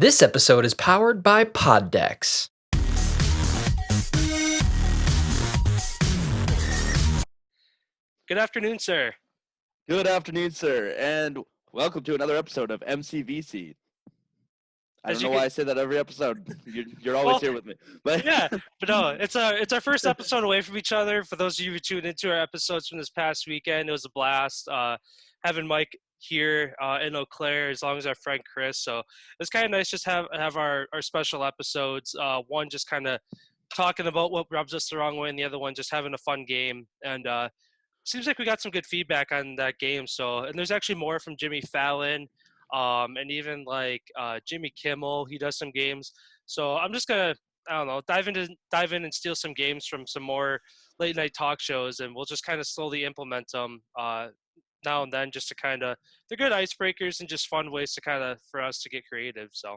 This episode is powered by Poddex. Good afternoon, sir. Good afternoon, sir, and welcome to another episode of MCVC. I As don't you know could, why I say that every episode. You're always well, here with me, but yeah, but no, it's our first episode away from each other. For those of you who tuned into our episodes from this past weekend, it was a blast. Having Mike here in Eau Claire, as long as our friend Chris. So it's kind of nice just have our special episodes. One just kind of talking about what rubs us the wrong way, and the other one just having a fun game. And seems like we got some good feedback on that game. So, and there's actually more from Jimmy Fallon, and even like Jimmy Kimmel. He does some games. So I'm just gonna, I don't know, dive in and steal some games from some more late night talk shows, and we'll just kind of slowly implement them now and then, just to kind of, they're good icebreakers and just fun ways to kind of for us to get creative. So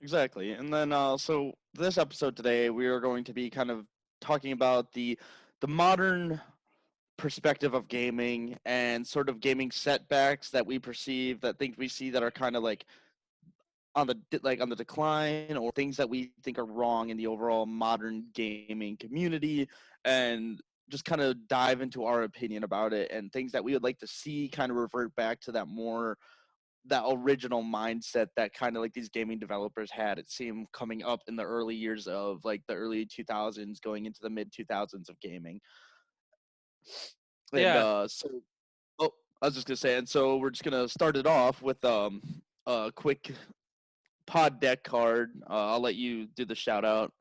exactly. And then, so this episode today, we are going to be kind of talking about the modern perspective of gaming and sort of gaming setbacks that we perceive, that things we see that are kind of like on the decline, or things that we think are wrong in the overall modern gaming community, and just kind of dive into our opinion about it and things that we would like to see kind of revert back to that original mindset that kind of like these gaming developers had. It seemed coming up in the early years of like the early 2000s going into the mid 2000s of gaming. And yeah, oh, I was just gonna say, and so we're just gonna start it off with a quick pod deck card. I'll let you do the shout out.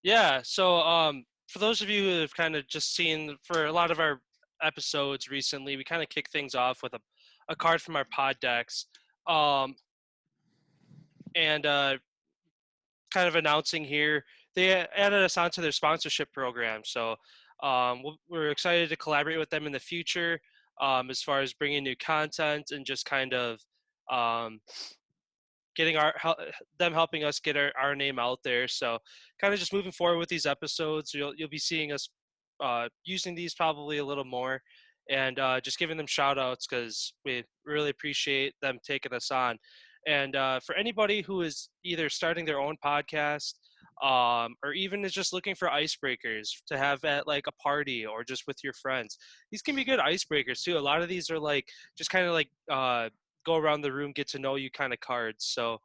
yeah. So for those of you who have kind of just seen for a lot of our episodes recently, we kind of kick things off with a card from our pod decks. Um, and kind of announcing here, they added us onto their sponsorship program. So we're excited to collaborate with them in the future, as far as bringing new content and just kind of um, getting them helping us get our name out there. So kind of just moving forward with these episodes, you'll be seeing us using these probably a little more, and just giving them shout outs because we really appreciate them taking us on. And for anybody who is either starting their own podcast, or even is just looking for icebreakers to have at like a party or just with your friends, these can be good icebreakers too. A lot of these are like just kind of like go around the room, get to know you kind of cards. So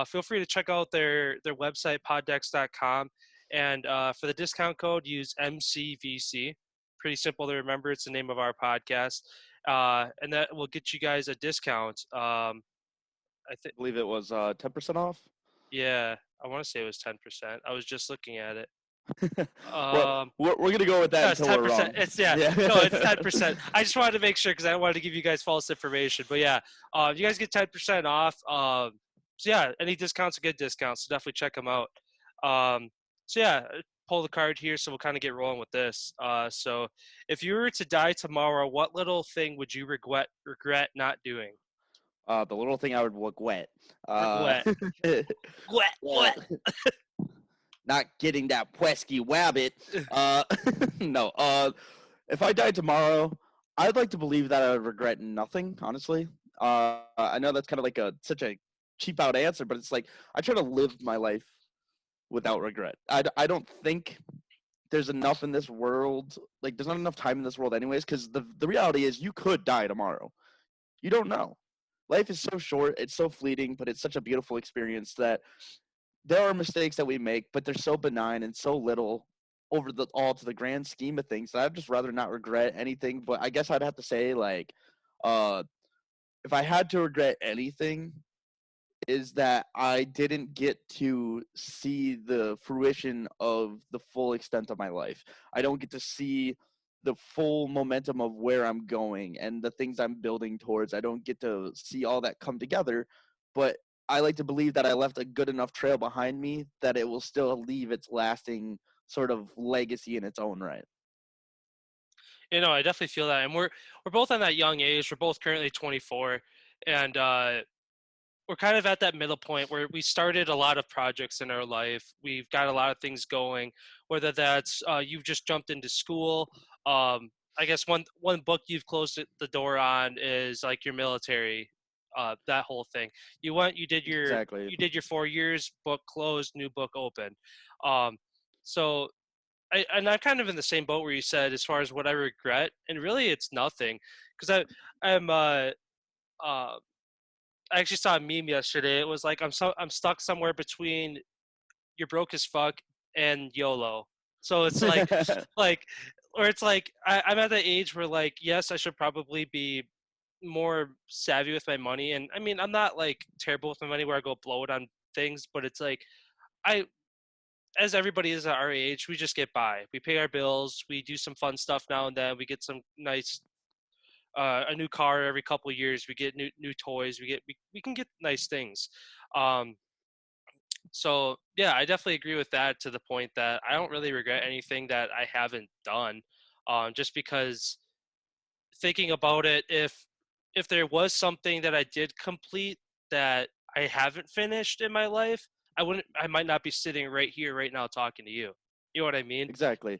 feel free to check out their website, poddex.com. And for the discount code, use MCVC. Pretty simple to remember. It's the name of our podcast. And that will get you guys a discount. I think, I believe it was 10% off. yeah, I want to say it was 10%. I was just looking at it. Well, Um, we're gonna go with that no, it's until we're 10%. wrong. It's yeah, Yeah. no, it's 10%. I just wanted to make sure because I don't want to give you guys false information. But yeah, you guys get 10% off. So yeah, any discounts are good discounts. So definitely check them out. So yeah, pull the card here. So we'll kind of get rolling with this. So if you were to die tomorrow, what little thing would you regret not doing? The little thing I would look wet. Regret, wet, Uh, wet. not getting that pesky wabbit. Uh, no. If I died tomorrow, I'd like to believe that I would regret nothing. Honestly, I know that's kind of like such a cheap out answer, but it's like I try to live my life without regret. I don't think there's enough in this world. Like there's not enough time in this world, anyways. Because the reality is, you could die tomorrow. You don't know. Life is so short. It's so fleeting, but it's such a beautiful experience that there are mistakes that we make, but they're so benign and so little over the all to the grand scheme of things that I'd just rather not regret anything. But I guess I'd have to say, like, uh, if I had to regret anything, is that I didn't get to see the fruition of the full extent of my life. I don't get to see the full momentum of where I'm going and the things I'm building towards. I don't get to see all that come together, but I like to believe that I left a good enough trail behind me that it will still leave its lasting sort of legacy in its own right. I definitely feel that, and we're both on that young age. We're both currently 24, and we're kind of at that middle point where we started a lot of projects in our life. We've got a lot of things going, whether that's you've just jumped into school. I guess one book you've closed the door on is like your military. that whole thing. Exactly. You did your 4 years, book closed, new book open. Um, so and I'm kind of in the same boat where you said as far as what I regret, and really it's nothing, because I'm uh, I actually saw a meme yesterday. It was like I'm stuck somewhere between you're broke as fuck and YOLO. So it's like or it's like I'm at the age where like yes, I should probably be more savvy with my money, and I mean I'm not like terrible with my money where I go blow it on things, but it's like I as everybody is at our age, we just get by. We pay our bills. We do some fun stuff now and then. We get some nice, a new car every couple of years. We get new toys. We can get nice things. Um, so yeah, I definitely agree with that to the point that I don't really regret anything that I haven't done. Just because thinking about it, if there was something that I did complete that I haven't finished in my life, I might not be sitting right here right now talking to you. You know what I mean? Exactly.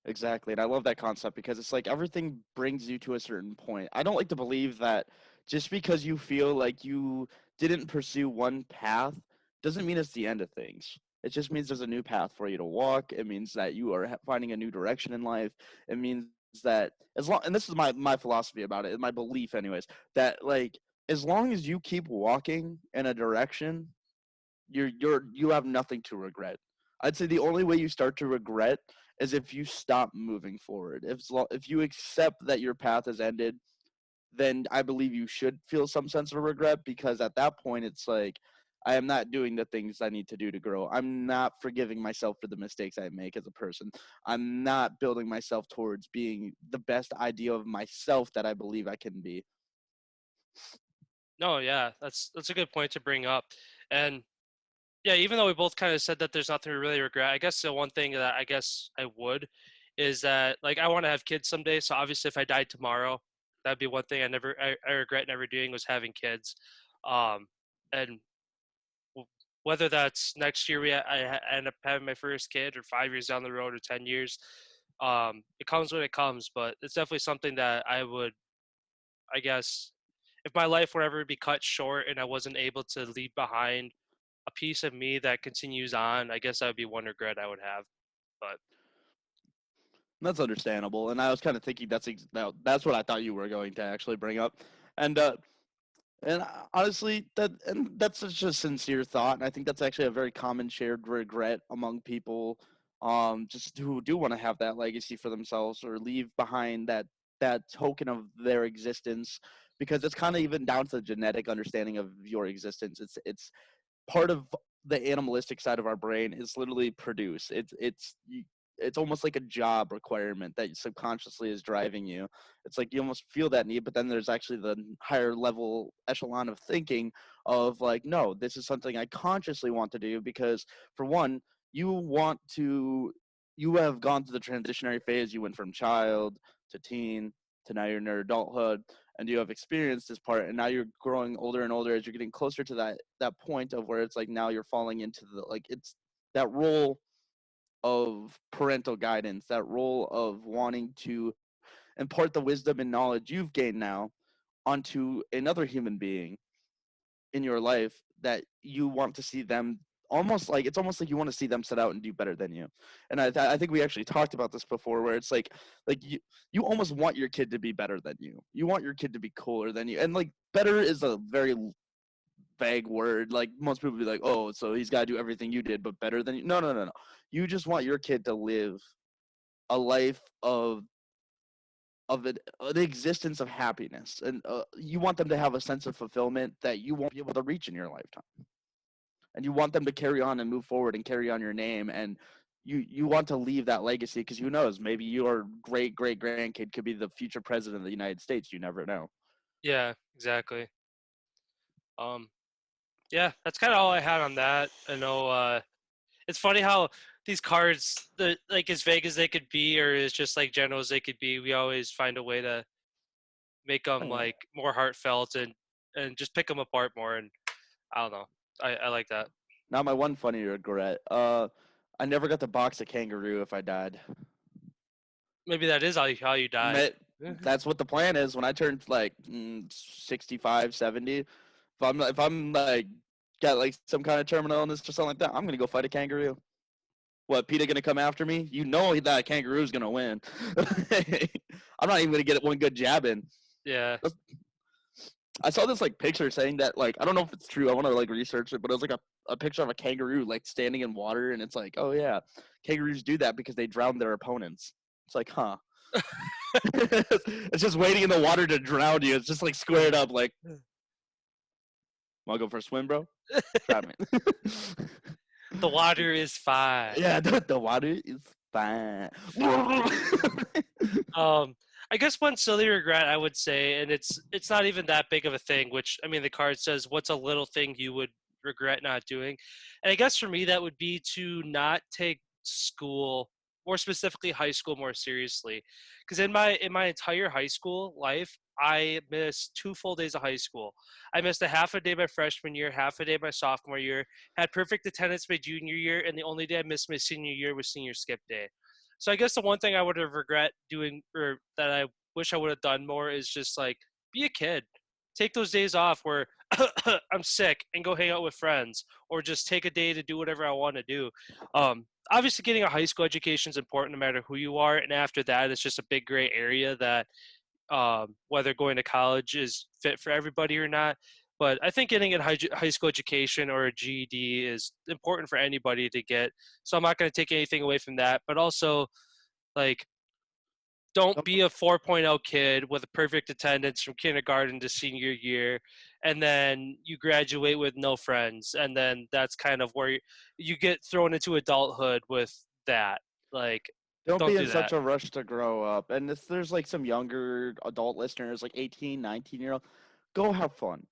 Exactly. And I love that concept because it's like everything brings you to a certain point. I don't like to believe that just because you feel like you didn't pursue one path doesn't mean it's the end of things. It just means there's a new path for you to walk. It means that you are finding a new direction in life. It means that as long, and this is my philosophy about it, my belief anyways, that like as long as you keep walking in a direction, you have nothing to regret. I'd say the only way you start to regret is if you stop moving forward. If you accept that your path has ended, then I believe you should feel some sense of regret because at that point it's like I am not doing the things I need to do to grow. I'm not forgiving myself for the mistakes I make as a person. I'm not building myself towards being the best idea of myself that I believe I can be. No, yeah, that's a good point to bring up. And yeah, even though we both kind of said that there's nothing to really regret, I guess the one thing that I guess I would is that like I want to have kids someday. So obviously, if I died tomorrow, that'd be one thing I regret never doing was having kids. Um, and whether that's next year I end up having my first kid, or 5 years down the road, or 10 years, it comes when it comes. But it's definitely something that I would, I guess, if my life were ever to be cut short and I wasn't able to leave behind a piece of me that continues on, I guess that would be one regret I would have. But That's understandable, and I was kind of thinking that's what I thought you were going to actually bring up, and honestly, that's such a sincere thought, and I think that's actually a very common shared regret among people, just who do want to have that legacy for themselves or leave behind that token of their existence, because it's kind of even down to the genetic understanding of your existence. It's part of the animalistic side of our brain is literally produce. It's almost like a job requirement that subconsciously is driving you. It's like you almost feel that need, but then there's actually the higher level echelon of thinking of like, no, this is something I consciously want to do because for one, you want to you have gone through the transitionary phase. You went from child to teen to now you're in your adulthood, and you have experienced this part, and now you're growing older and older as you're getting closer to that point of where it's like now you're falling into the like it's that role of parental guidance, that role of wanting to impart the wisdom and knowledge you've gained now onto another human being in your life that you want to see them almost like you want to see them set out and do better than you. And I think we actually talked about this before where it's like you almost want your kid to be better than you want your kid to be cooler than you, and like better is a very vague word. Like most people be like, oh, so he's got to do everything you did but better than you. No, no, no, no. You just want your kid to live a life of the existence of happiness, and you want them to have a sense of fulfillment that you won't be able to reach in your lifetime, and you want them to carry on and move forward and carry on your name, and you want to leave that legacy because who knows, maybe your great grandkid could be the future president of the United States. You never know. yeah, exactly. Um, yeah, that's kind of all I had on that. I know it's funny how these cards, the like as vague as they could be, or as just like general as they could be, we always find a way to make them Uh, like more heartfelt and just pick them apart more. And I don't know, I like that. Now my one funny regret, I never got to box a kangaroo if I died. Maybe that is how you died. That's what the plan is. When I turn like 65, 70, if I'm like got like some kind of terminal illness or something like that, I'm gonna go fight a kangaroo. What, PETA gonna come after me? You know that kangaroo's gonna win. I'm not even gonna get one good jab in. Yeah. I saw this like picture saying that, like, I don't know if it's true. I want to like research it, but it was like a picture of a kangaroo like standing in water, and it's like, oh yeah, kangaroos do that because they drown their opponents. It's like, huh? It's just waiting in the water to drown you. It's just like squared up, like, wanna go for a swim, bro? Try me. The water is fine. Yeah, the water is fine. I guess one silly regret I would say, and it's not even that big of a thing, which I mean the card says what's a little thing you would regret not doing. And I guess for me that would be to not take school, more specifically high school, more seriously. Because in my entire high school life, I missed 2 full days of high school. I missed a half a day my freshman year, half a day my sophomore year, had perfect attendance my junior year, and the only day I missed my senior year was senior skip day. So I guess the one thing I would have regret doing, or that I wish I would have done more, is just like be a kid. Take those days off where I'm sick and go hang out with friends, or just take a day to do whatever I want to do. Obviously, getting a high school education is important no matter who you are, and after that, it's just a big gray area that whether going to college is fit for everybody or not. But I think getting a high school education or a GED is important for anybody to get. So I'm not going to take anything away from that. But also, like, don't be a 4.0 kid with a perfect attendance from kindergarten to senior year, and then you graduate with no friends. And then that's kind of where you get thrown into adulthood with that. Like, Don't don't be do in that. such a rush to grow up. And if there's like some younger adult listeners, like 18, 19-year-old, go have fun.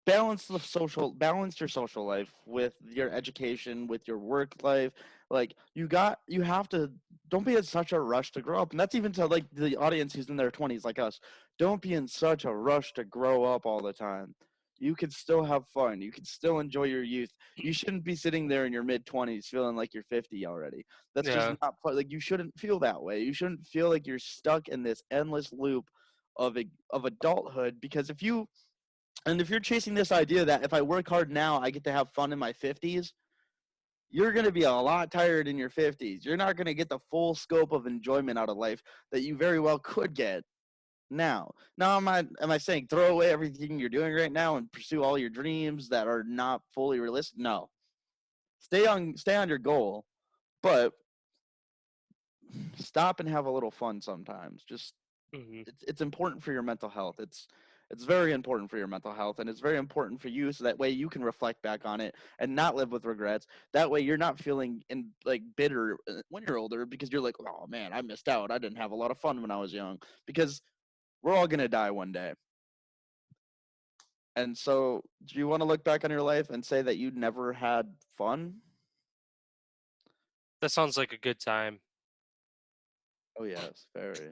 Balance your social life with your education, with your work life. Like you have to, don't be in such a rush to grow up. And that's even to like the audience who's in their 20s like us. Don't be in such a rush to grow up all the time. You can still have fun. You can still enjoy your youth. You shouldn't be sitting there in your mid 20s feeling like you're 50 already. That's just Yeah. like, you shouldn't feel that way. You shouldn't feel like you're stuck in this endless loop of adulthood, because if you're chasing this idea that if I work hard now, I get to have fun in my 50s, you're going to be a lot tired in your 50s. You're not going to get the full scope of enjoyment out of life that you very well could get now. Now, am I saying throw away everything you're doing right now and pursue all your dreams that are not fully realistic? No. Stay on your goal, but stop and have a little fun sometimes. Just Hmm. it's important for your mental health. It's very important for your mental health, and it's very important for you so that way you can reflect back on it and not live with regrets. That way you're not feeling like bitter when you're older, because you're like, oh man, I missed out. I didn't have a lot of fun when I was young, because we're all gonna die one day. And so, do you want to look back on your life and say that you never had fun? That sounds like a good time. Oh yes, very.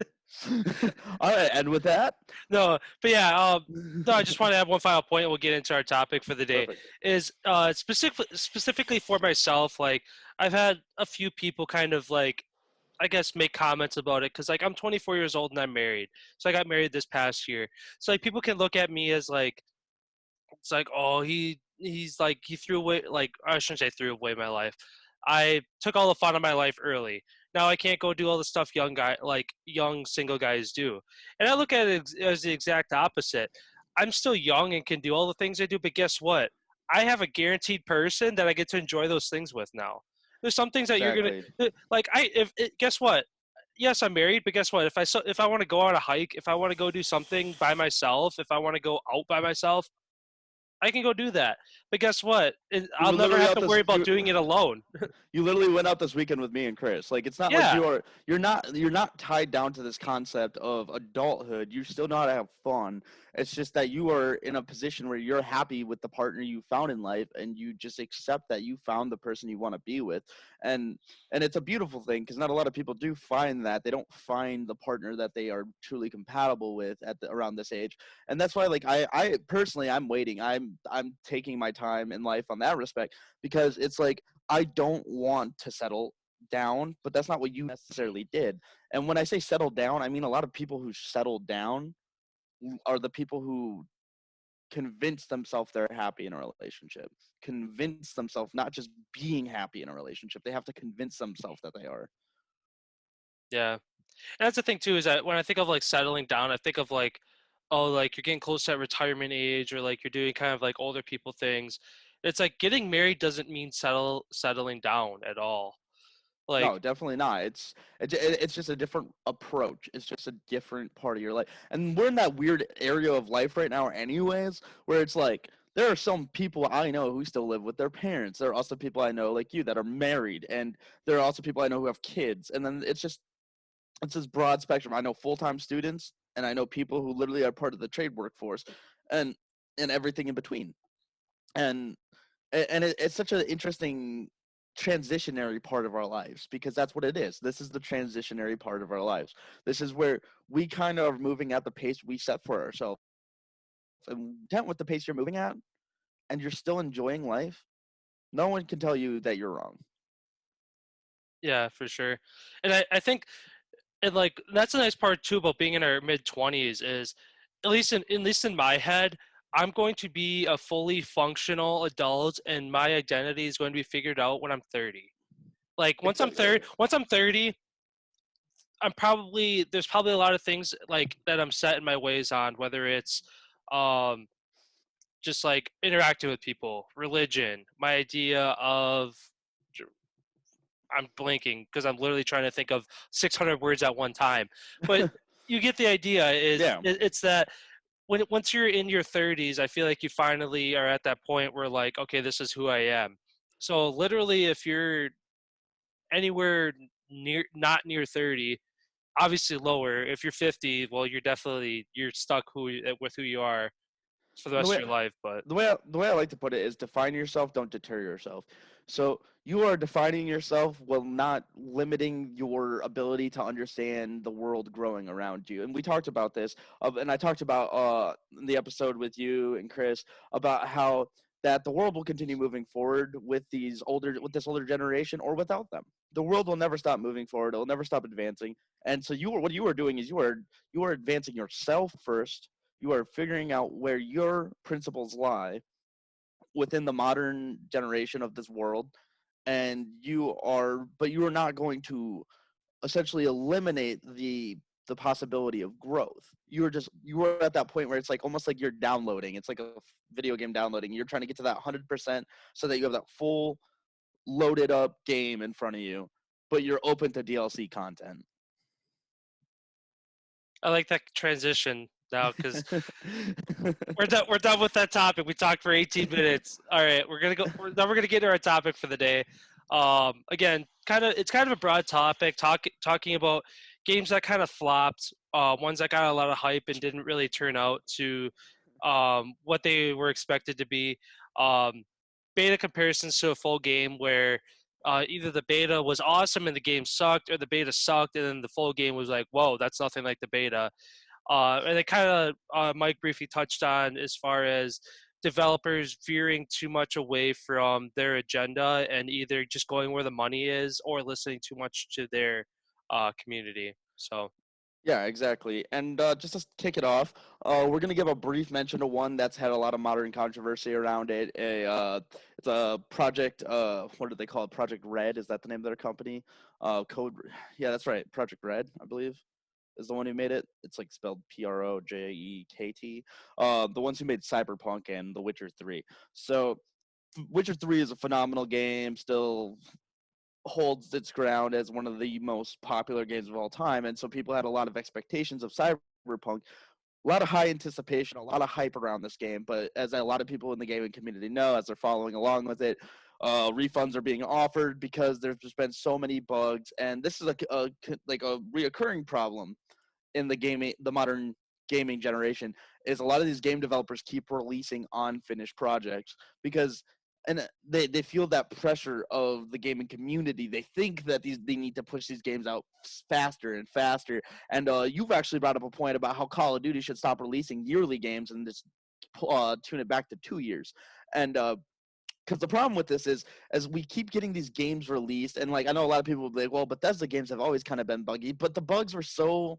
All right, and with that, No, but yeah, no, I just want to add one final point, and we'll get into our topic for the day. perfect. Is specifically for myself, like I've had a few people kind of like, I guess, make comments about it, because like I'm 24 years old and I'm married, so I got married this past year. So like people can look at me as like, it's like, oh, he's like, he threw away, like, I shouldn't say threw away my life. I took all the fun of my life early. Now I can't go do all the stuff young single guys do. And I look at it as the exact opposite. I'm still young and can do all the things I do, but guess what? I have a guaranteed person that I get to enjoy those things with now. There's some things that you're gonna Exactly. like. Guess what? Yes, I'm married, but guess what? If I want to go on a hike, if I want to go do something by myself, if I want to go out by myself, I can go do that. But guess what? You I'll were never literally have out to this. worry about doing it alone. You literally went out this weekend with me and Chris. Like, it's not like Yeah, you're not tied down to this concept of adulthood. You still know how to have fun. It's just that you are in a position where you're happy with the partner you found in life, and you just accept that you found the person you want to be with. And it's a beautiful thing, because not a lot of people do find that. They don't find the partner that they are truly compatible with around this age. And that's why, like, I personally, I'm waiting. I'm taking my time in life on that respect, because it's like, I don't want to settle down, but that's not what you necessarily did. And when I say settle down, I mean a lot of people who settle down are the people who convince themselves they're happy in a relationship, convince themselves not just being happy in a relationship. They have to convince themselves that they are. Yeah. And that's the thing too, is that when I think of like settling down, I think of like, oh, like you're getting close to that retirement age, or like you're doing kind of like older people things. It's like getting married doesn't mean settling down at all. Like, No, definitely not. It's just a different approach. It's just a different part of your life. And we're in that weird area of life right now anyways, where it's like there are some people I know who still live with their parents. There are also people I know like you that are married, and there are also people I know who have kids. And then it's this broad spectrum. I know full-time students, and I know people who literally are part of the trade workforce, and everything in between. And it's such an interesting transitionary part of our lives, because that's what it is. This is the transitionary part of our lives. This is where we kind of are moving at the pace we set for ourselves. And content with the pace you're moving at, and you're still enjoying life, no one can tell you that you're wrong. yeah, for sure. And I think, and like that's a nice part too about being in our mid 20s is, at least in my head, I'm going to be a fully functional adult, and my identity is going to be figured out when I'm 30. Like once I'm 30, there's probably a lot of things like that I'm set in my ways on, whether it's um just like interacting with people, religion, my idea of, I'm blanking because I'm literally trying to think of 600 words at one time. But you get the idea. Yeah. It's that once you're in your 30s, I feel like you finally are at that point where like, okay, this is who I am. So literally, if you're anywhere near not near 30, obviously lower. If you're 50, well, you're stuck with who you are for the And rest of your life. But the way I like to put it is define yourself, don't deter yourself. So you are defining yourself while not limiting your ability to understand the world growing around you. And we talked about this, and I talked about in the episode with you and Chris about how that the world will continue moving forward with this older generation or without them. The world will never stop moving forward. It will never stop advancing. And so what you are doing is you are advancing yourself first. You are figuring out where your principles lie within the modern generation of this world, and you are not going to essentially eliminate the possibility of growth. You are at that point where it's like almost like you're downloading. It's like a video game downloading. You're trying to get to that 100% so that you have that full loaded up game in front of you, but you're open to DLC content. I like that transition now because we're done with that topic. We talked for 18 minutes. All right, now we're gonna get to our topic for the day. Again, it's kind of a broad topic, talking about games that kind of flopped, ones that got a lot of hype and didn't really turn out to what they were expected to be. Um, Beta comparisons to a full game where either the beta was awesome and the game sucked, or the beta sucked and then the full game was like, whoa, that's nothing like the beta. And it kind of Mike briefly touched on as far as developers veering too much away from their agenda and either just going where the money is or listening too much to their community. So Yeah, exactly. And just to kick it off, we're gonna give a brief mention to one that's had a lot of modern controversy around it. It's a project. What do they call it? Project Red. Is that the name of their company? Code. Yeah, that's right. Project Red, I believe, is the one who made it. It's like spelled Projekt. The ones who made Cyberpunk and The Witcher 3. So, Witcher 3 is a phenomenal game. Still holds its ground as one of the most popular games of all time, and so people had a lot of expectations of Cyberpunk, a lot of high anticipation, a lot of hype around this game. But as a lot of people in the gaming community know, as they're following along with it, refunds are being offered because there's just been so many bugs, and this is like a reoccurring problem in the modern gaming generation. Is a lot of these game developers keep releasing unfinished projects because and they feel that pressure of the gaming community. They think that they need to push these games out faster and faster. And you've actually brought up a point about how Call of Duty should stop releasing yearly games and just tune it back to 2 years. And because the problem with this is, as we keep getting these games released, and like I know a lot of people will be like, well, Bethesda games have always kind of been buggy, but the bugs were so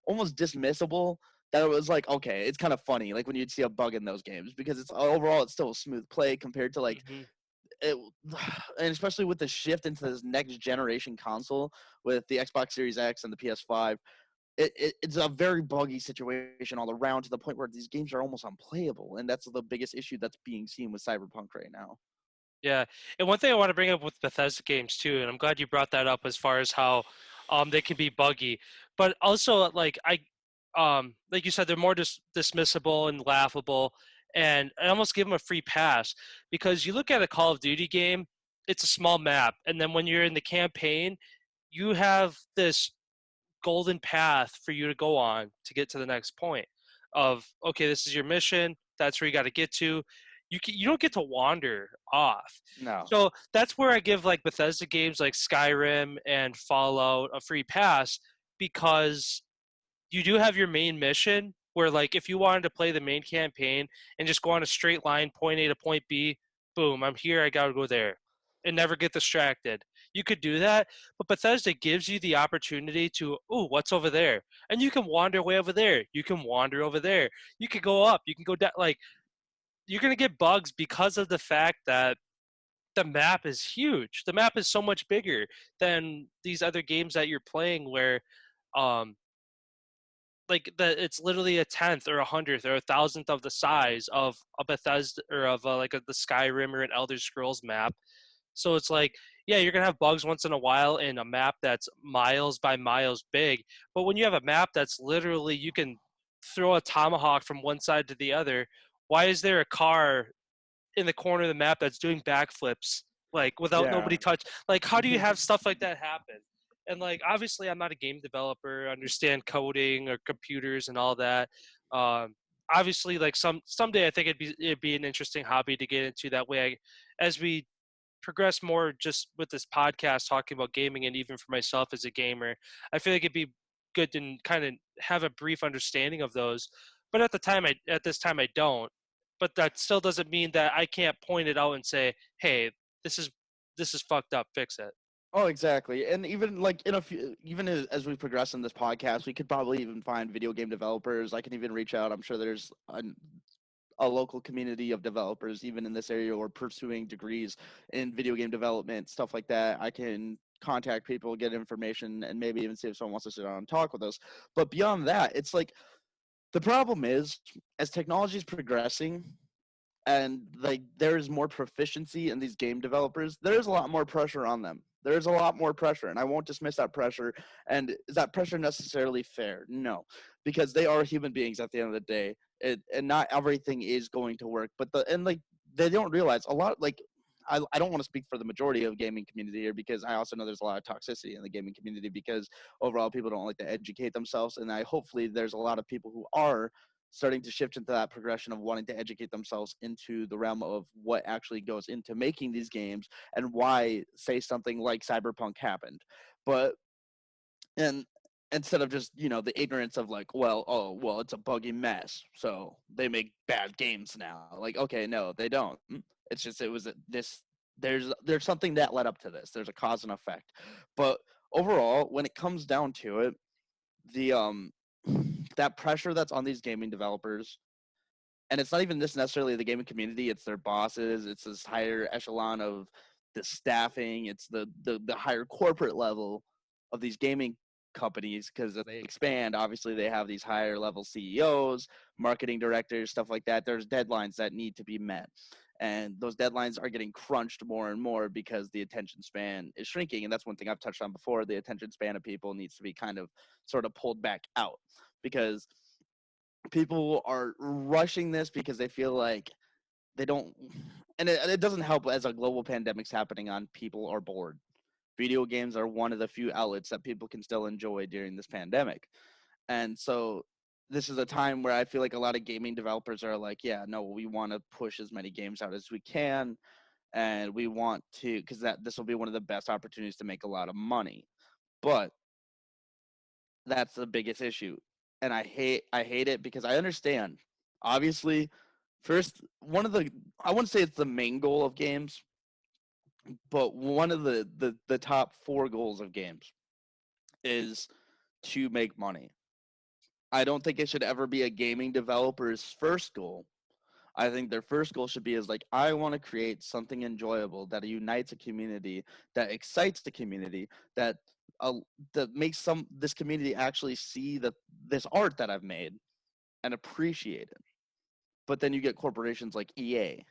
almost dismissible that it was like, okay, it's kind of funny, like when you'd see a bug in those games, because it's overall it's still a smooth play compared to like Hmm. it, and especially with the shift into this next generation console with the Xbox Series X and the PS5. It's a very buggy situation all around, to the point where these games are almost unplayable, and that's the biggest issue that's being seen with Cyberpunk right now. Yeah, and one thing I want to bring up with Bethesda games too, and I'm glad you brought that up as far as how they can be buggy, but also like you said, they're more dismissible and laughable, and I almost give them a free pass because you look at a Call of Duty game, it's a small map, and then when you're in the campaign, you have this golden path for you to go on to get to the next point of, okay, this is your mission, that's where you got to get to. You don't get to wander off. No. So that's where I give like Bethesda games like Skyrim and Fallout a free pass, because you do have your main mission where, like, if you wanted to play the main campaign and just go on a straight line, point A to point B, boom, I'm here, I gotta go there, and never get distracted. You could do that, but Bethesda gives you the opportunity to, ooh, what's over there? And you can wander way over there. You can wander over there. You could go up. You can go down. Like, you're gonna get bugs because of the fact that the map is huge. The map is so much bigger than these other games that you're playing, where um, like it's literally a tenth or a hundredth or a thousandth of the size of a Bethesda or of the Skyrim or an Elder Scrolls map. So it's like, yeah, you're gonna have bugs once in a while in a map that's miles by miles big. But when you have a map that's literally, you can throw a tomahawk from one side to the other, why is there a car in the corner of the map that's doing backflips, like, without Yeah. nobody touch? Like, how do you have stuff like that happen? And like, obviously I'm not a game developer, understand coding or computers and all that. um Obviously, like, someday I think it'd be an interesting hobby to get into. That way as we progress more just with this podcast talking about gaming, and even for myself as a gamer, I feel like it'd be good to kind of have a brief understanding of those. But at this time I don't. But that still doesn't mean that I can't point it out and say, hey, this is this is fucked up, fix it. Oh, exactly. And even like in a few, even as we progress in this podcast, we could probably even find video game developers. I can even reach out. I'm sure there's a local community of developers, even in this area, or pursuing degrees in video game development, stuff like that. I can contact people, get information, and maybe even see if someone wants to sit down and talk with us. But beyond that, it's like the problem is, as technology is progressing, and like there's more proficiency in these game developers, there's a lot more pressure on them. There's a lot more pressure, and I won't dismiss that pressure. And is that pressure necessarily fair? No, because they are human beings at the end of the day, and not everything is going to work. But like they don't realize a lot. Like I don't want to speak for the majority of gaming community here, because I also know there's a lot of toxicity in the gaming community, because overall people don't like to educate themselves, and I hopefully there's a lot of people who are starting to shift into that progression of wanting to educate themselves into the realm of what actually goes into making these games, and why, say, something like Cyberpunk happened. But and instead of just, the ignorance of like, well, oh well, it's a buggy mess, so they make bad games now. Like, okay, no, they don't. It's just, it was this, there's something that led up to this. There's a cause and effect. But overall, when it comes down to it, the that pressure that's on these gaming developers, and it's not even this necessarily the gaming community, it's their bosses, it's this higher echelon of the staffing, it's the higher corporate level of these gaming companies, because as they expand, obviously they have these higher level CEOs, marketing directors, stuff like that. There's deadlines that need to be met, and those deadlines are getting crunched more and more because the attention span is shrinking. And that's one thing I've touched on before: the attention span of people needs to be kind of sort of pulled back out, because people are rushing this because they feel like they don't, and it doesn't help as a global pandemic's happening on, people are bored. Video games are one of the few outlets that people can still enjoy during this pandemic. And so this is a time where I feel like a lot of gaming developers are like, yeah, no, we want to push as many games out as we can, and we want to, because that this will be one of the best opportunities to make a lot of money. But that's the biggest issue, and I hate it, because I understand, obviously, First, I wouldn't say it's the main goal of games, but one of the top 4 goals of games is to make money. I don't think it should ever be a gaming developer's first goal. I think their first goal should be is like, I want to create something enjoyable that unites a community, that excites the community, that uh, that makes this community actually see this art that I've made and appreciate it. But then you get corporations like EA.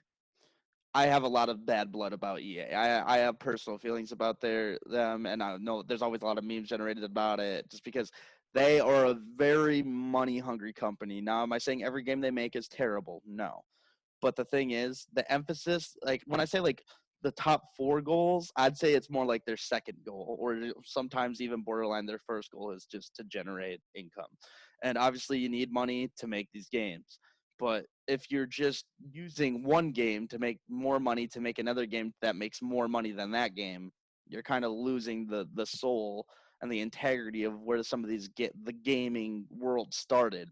I have a lot of bad blood about EA. I have personal feelings about them, and I know there's always a lot of memes generated about it, just because they are a very money hungry company. Now, am I saying every game they make is terrible? No. But the thing is, the emphasis, like when I say like the top 4 goals, I'd say it's more like their second goal, or sometimes even borderline their first goal is just to generate income. And obviously, you need money to make these games. But if you're just using one game to make more money to make another game that makes more money than that game, you're kind of losing the soul and the integrity of where some of the gaming world started.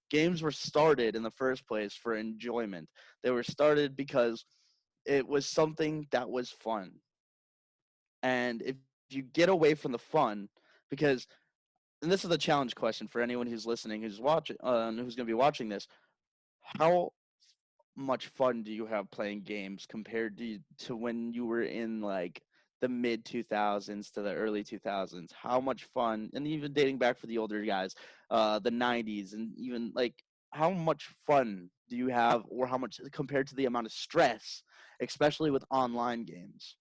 Games were started in the first place for enjoyment. They were started because it was something that was fun. And if you get away from the fun, because and this is a challenge question for anyone who's listening, who's going to be watching this, how much fun do you have playing games compared to when you were in like the mid 2000s to the early 2000s? How much fun, and even dating back for the older guys, the 90s, and even like how much fun do you have, or how much compared to the amount of stress, especially with online games?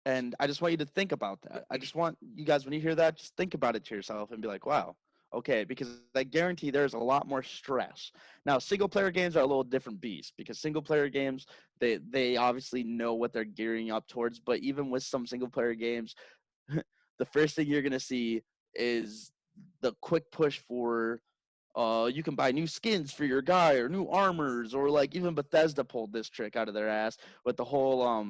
And I just want you to think about that. I just want you guys, when you hear that, just think about it to yourself and be like, wow, okay, because I guarantee there's a lot more stress. Now, single player games are a little different beast, because single player games, they obviously know what they're gearing up towards. But even with some single player games, the first thing you're going to see is the quick push for you can buy new skins for your guy, or new armors, or like even Bethesda pulled this trick out of their ass with the whole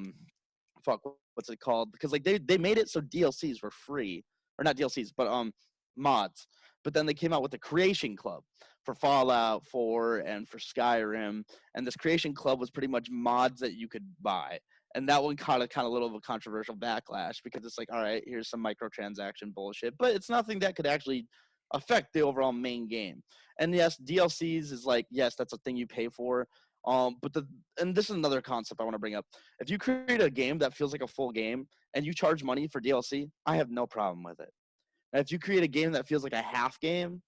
fuck, what's it called? Because like they made it so DLCs were free, or not DLCs, but mods. But then they came out with the Creation Club for Fallout 4 and for Skyrim, and this Creation Club was pretty much mods that you could buy. And that one caught a kind of little of a controversial backlash, because it's like, all right, here's some microtransaction bullshit, but it's nothing that could actually affect the overall main game. And yes, DLCs is like, yes, that's a thing you pay for. But and this is another concept I want to bring up. If you create a game that feels like a full game and you charge money for DLC, I have no problem with it. And if you create a game that feels like a half game,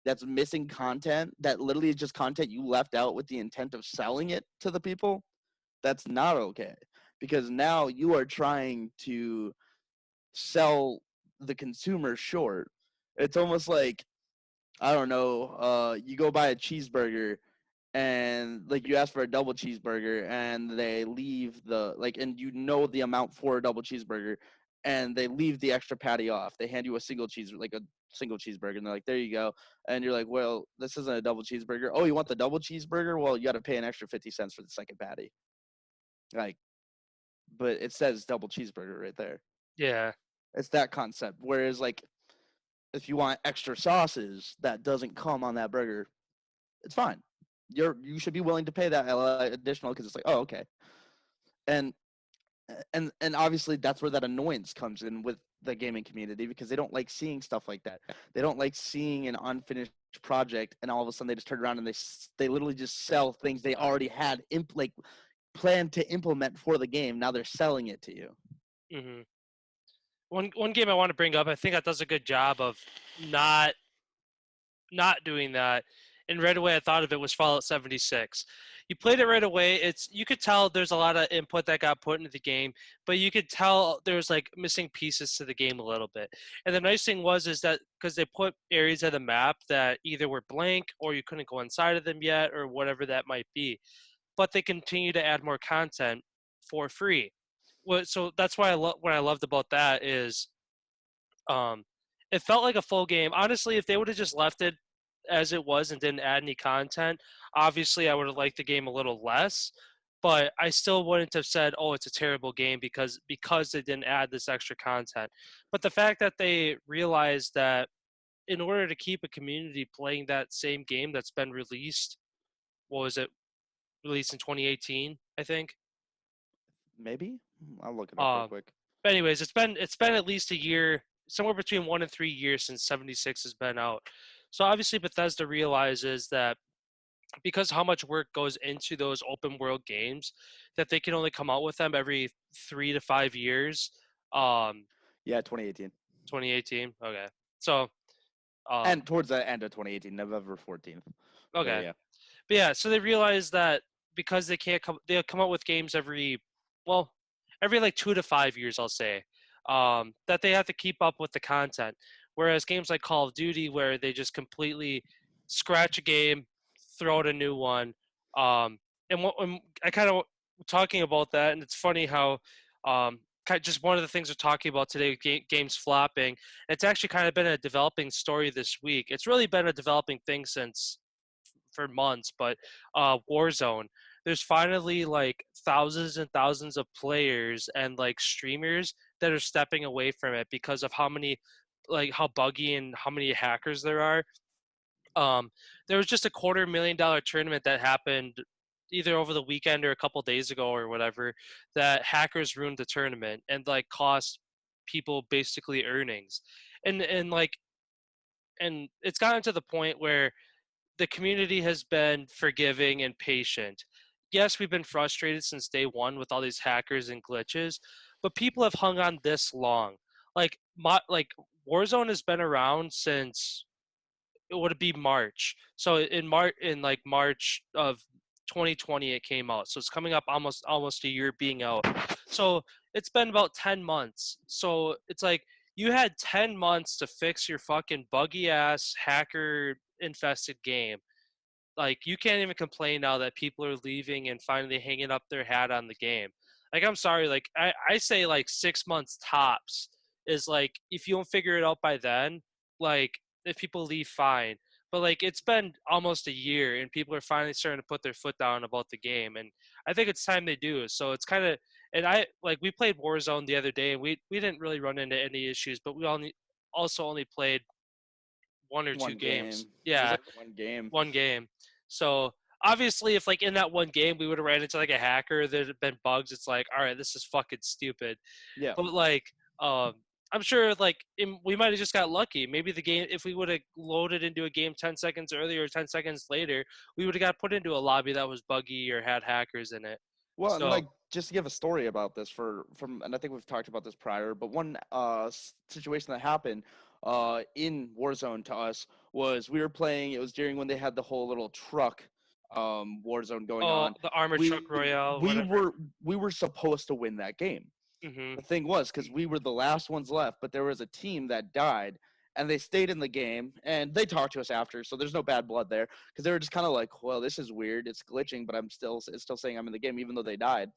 that's missing content, that literally is just content you left out with the intent of selling it to the people, that's not okay. Because now you are trying to sell the consumer short. It's almost like, I don't know, you go buy a cheeseburger and like you ask for a double cheeseburger and they leave and you know the amount for a double cheeseburger, and they leave the extra patty off. They hand you a single cheeseburger, and they're like, there you go. And you're like, well, this isn't a double cheeseburger. Oh, you want the double cheeseburger? Well, you got to pay an extra 50 cents for the second patty. Like, but it says double cheeseburger right there. Yeah. It's that concept. Whereas like if you want extra sauces that doesn't come on that burger, it's fine. You should be willing to pay that additional, because it's like, oh, okay. And and obviously that's where that annoyance comes in with the gaming community, because they don't like seeing stuff like that. They don't like seeing an unfinished project and all of a sudden they just turn around and they literally just sell things they already had planned to implement for the game. Now they're selling it to you. hmm One game I want to bring up, I think that does a good job of not doing that. And right away I thought of it was Fallout 76. You played it right away. You could tell there's a lot of input that got put into the game, but you could tell there's like missing pieces to the game a little bit. And the nice thing is that because they put areas of the map that either were blank or you couldn't go inside of them yet or whatever that might be, but they continue to add more content for free. So that's why what I loved about that is um, it felt like a full game. Honestly, if they would have just left it as it was and didn't add any content, obviously I would have liked the game a little less. But I still wouldn't have said, "Oh, it's a terrible game," because they didn't add this extra content. But the fact that they realized that in order to keep a community playing that same game that's been released what was it, released in 2018, I think. Maybe I'll look it up real Um, quick. but anyways, it's been at least a year, somewhere between 1 and 3 years since 76 has been out. So obviously Bethesda realizes that because how much work goes into those open world games, that they can only come out with them every 3 to 5 years. Um, Yeah, 2018, 2018. Okay. So and um, towards the end of 2018, November 14th. But okay. yeah, But yeah, so they realize that because they'll come out with games well, every like 2 to 5 years, I'll say, that they have to keep up with the content. Whereas games like Call of Duty, where they just completely scratch a game, throw out a new one, um, and I kind of talking about that, and it's funny how just one of the things we're talking about today, games flopping. It's actually kind of been a developing story this week. It's really been a developing thing since for months, but Warzone, there's finally like thousands and thousands of players and like streamers that are stepping away from it because of how buggy and how many hackers there are. Um, there was just a $250,000 tournament that happened either over the weekend or a couple days ago or whatever, that hackers ruined the tournament and like cost people basically earnings, and and it's gotten to the point where the community has been forgiving and patient. Yes, we've been frustrated since day one with all these hackers and glitches, but people have hung on this long. Like Warzone has been around since it would be March. So in like March of 2020 it came out. So it's coming up almost a year being out. So it's been about 10 months. So it's like you had 10 months to fix your fucking buggy ass hacker infested game. Like you can't even complain now that people are leaving and finally hanging up their hat on the game. Like I'm sorry, like I say like 6 months tops is like if you don't figure it out by then, like if people leave fine. But like it's been almost a year and people are finally starting to put their foot down about the game, and I think it's time they do. So it's kind of, and I like we played Warzone the other day and we didn't really run into any issues, but also only played one or two one games. game. It was Yeah, like one game. one game. So obviously, if like in that one game we would have ran into like a hacker, there'd have been bugs. It's like, all right, this is fucking stupid. Yeah. But like, I'm sure like we might have just got lucky. Maybe the game, if we would have loaded into a game 10 seconds earlier or 10 seconds later, we would have got put into a lobby that was buggy or had hackers in it. Well, and So, like just to give a story about this from and I think we've talked about this prior, but one situation that happened in Warzone to us was we were playing. It was during when they had the whole little truck Warzone going oh, on. the Armored We Truck Royale, we whatever. were supposed to win that game. The Mhm. thing was, because we were the last ones left, but there was a team that died, and they stayed in the game, and they talked to us after, so there's no bad blood there, because they were just kind of like, well, this is weird, it's glitching, but it's still saying I'm in the game, even though they died,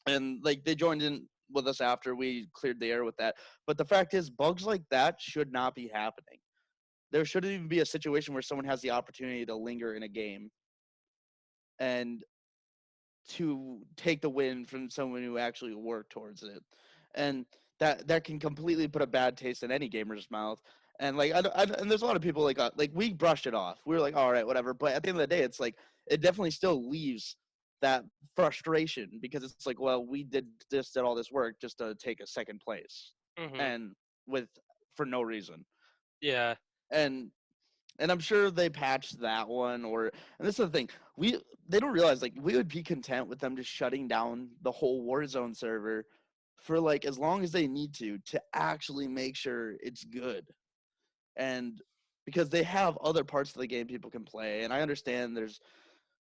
and like they joined in with us after we cleared the air with that. But the fact is, bugs like that should not be happening. There shouldn't even be a situation where someone has the opportunity to linger in a game and to take the win from someone who actually worked towards it, and that can completely put a bad taste in any gamer's mouth. And like and there's a lot of people like we brushed it off. We were like, all right, whatever. But at the end of the day, it's like it definitely still leaves that frustration because it's like, well, we did all this work just to take a second place, Mhm. and with for no reason. Yeah. And I'm sure they patched that one or and this is the thing. They don't realize like we would be content with them just shutting down the whole Warzone server for like as long as they need to actually make sure it's good. And because they have other parts of the game people can play and I understand there's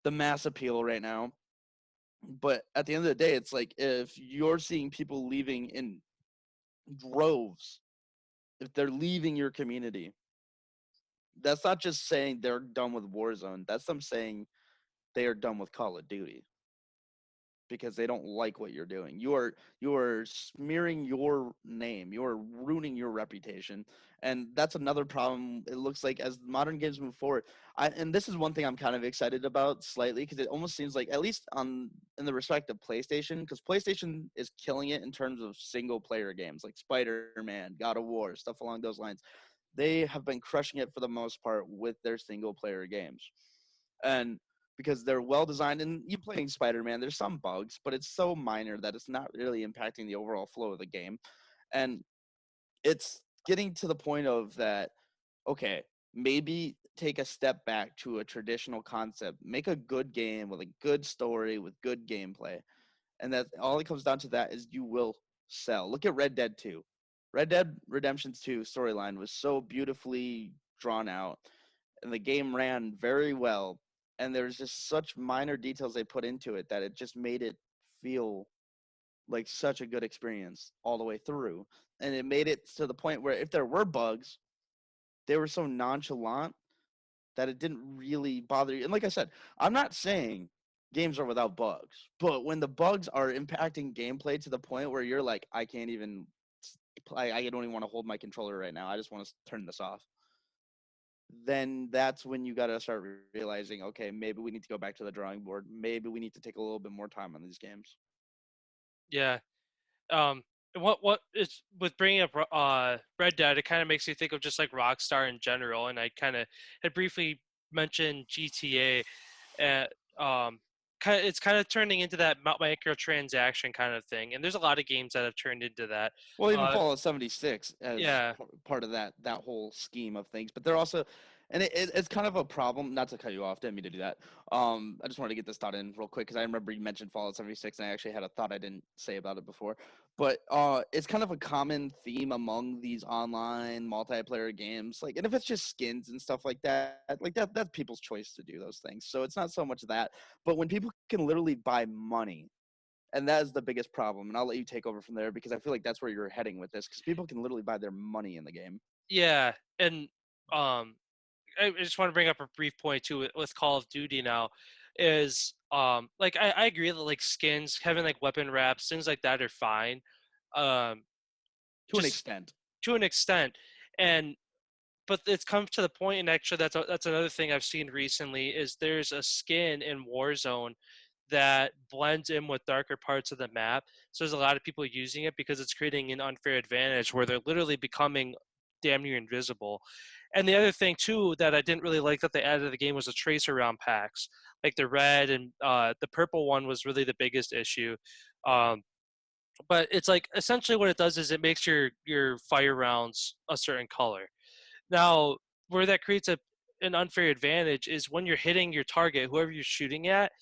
the mass appeal right now, but at the end of the day it's like if you're seeing people leaving in droves, if they're leaving your community, that's not just saying they're done with Warzone. That's them saying they are done with Call of Duty because they don't like what you're doing. You are smearing your name. You are ruining your reputation, and that's another problem. It looks like as modern games move forward, and this is one thing I'm kind of excited about slightly because it almost seems like at least on in the respect of PlayStation, because PlayStation is killing it in terms of single player games like Spider-Man, God of War, stuff along those lines. They have been crushing it for the most part with their single player games. And because they're well designed. And you playing Spider-Man, there's some bugs, but it's so minor that it's not really impacting the overall flow of the game. And it's getting to the point of that, okay, maybe take a step back to a traditional concept, make a good game with a good story, with good gameplay. And that all it comes down to that is you will sell. Look at Red Dead 2. Red Dead Redemption 2 storyline was so beautifully drawn out, and the game ran very well. And there's just such minor details they put into it that it just made it feel like such a good experience all the way through. And it made it to the point where if there were bugs, they were so nonchalant that it didn't really bother you. And like I said, I'm not saying games are without bugs, but when the bugs are impacting gameplay to the point where you're like, I can't even play, I don't even want to hold my controller right now. I just want to turn this off. Then that's when you got to start realizing, okay, maybe we need to go back to the drawing board. Maybe we need to take a little bit more time on these games. Yeah. What is with bringing up Red Dead? It kind of makes me think of just like Rockstar in general, and I kind of had briefly mentioned GTA. At it's kind of turning into that microtransaction kind of thing, and there's a lot of games that have turned into that. Well, even Uh, Fallout 76 as yeah, part of that whole scheme of things, but they're also, and it's kind of a problem. Not to cut you off, didn't mean to do that. I just wanted to get this thought in real quick because I remember you mentioned Fallout 76, and I actually had a thought I didn't say about it before. But it's kind of a common theme among these online multiplayer games. Like, and if it's just skins and stuff like that's people's choice to do those things. So it's not so much that, but when people can literally buy money, and that is the biggest problem. And I'll let you take over from there because I feel like that's where you're heading with this, because people can literally buy their money in the game. yeah, and I just want to bring up a brief point too with Call of Duty now, is like I agree that like skins, having like weapon wraps, things like that are fine, um, To an just extent. to an extent, and but it's come to the point, and actually that's another thing I've seen recently is there's a skin in Warzone that blends in with darker parts of the map. So there's a lot of people using it because it's creating an unfair advantage where they're literally becoming damn near invisible. And the other thing too that I didn't really like that they added to the game was the tracer round packs. Like the red and the purple one was really the biggest issue. Um, but it's like essentially what it does is it makes your fire rounds a certain color. Now, where that creates an unfair advantage is when you're hitting your target, whoever you're shooting at,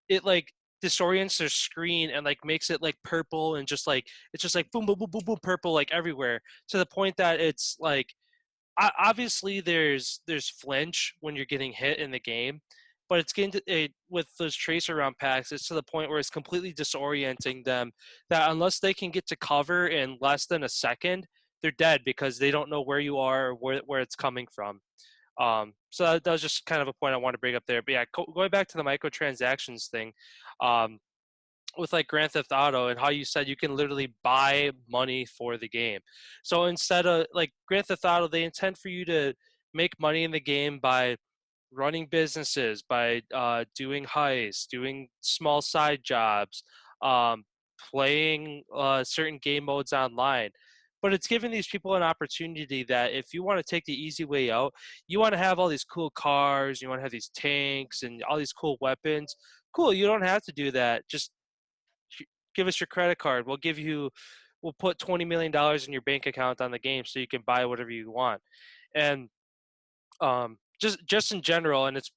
it like disorients their screen and like makes it like purple and just like it's just like boom boom boom boom boom purple like everywhere to the point that it's like obviously there's flinch when you're getting hit in the game, but it's getting to it with those tracer round packs, it's to the point where it's completely disorienting them, that unless they can get to cover in less than a second, they're dead because they don't know where you are or where it's coming from. So that was just kind of a point I want to bring up there. But yeah, going back to the microtransactions thing, um, with like Grand Theft Auto and how you said you can literally buy money for the game. So instead of like Grand Theft Auto, they intend for you to make money in the game by running businesses, by doing heists, doing small side jobs, um, playing certain game modes online. But it's giving these people an opportunity that if you want to take the easy way out, you want to have all these cool cars, you want to have these tanks and all these cool weapons. Cool, you don't have to do that. Just give us your credit card. We'll put $20 million in your bank account on the game so you can buy whatever you want. And just in general, and it's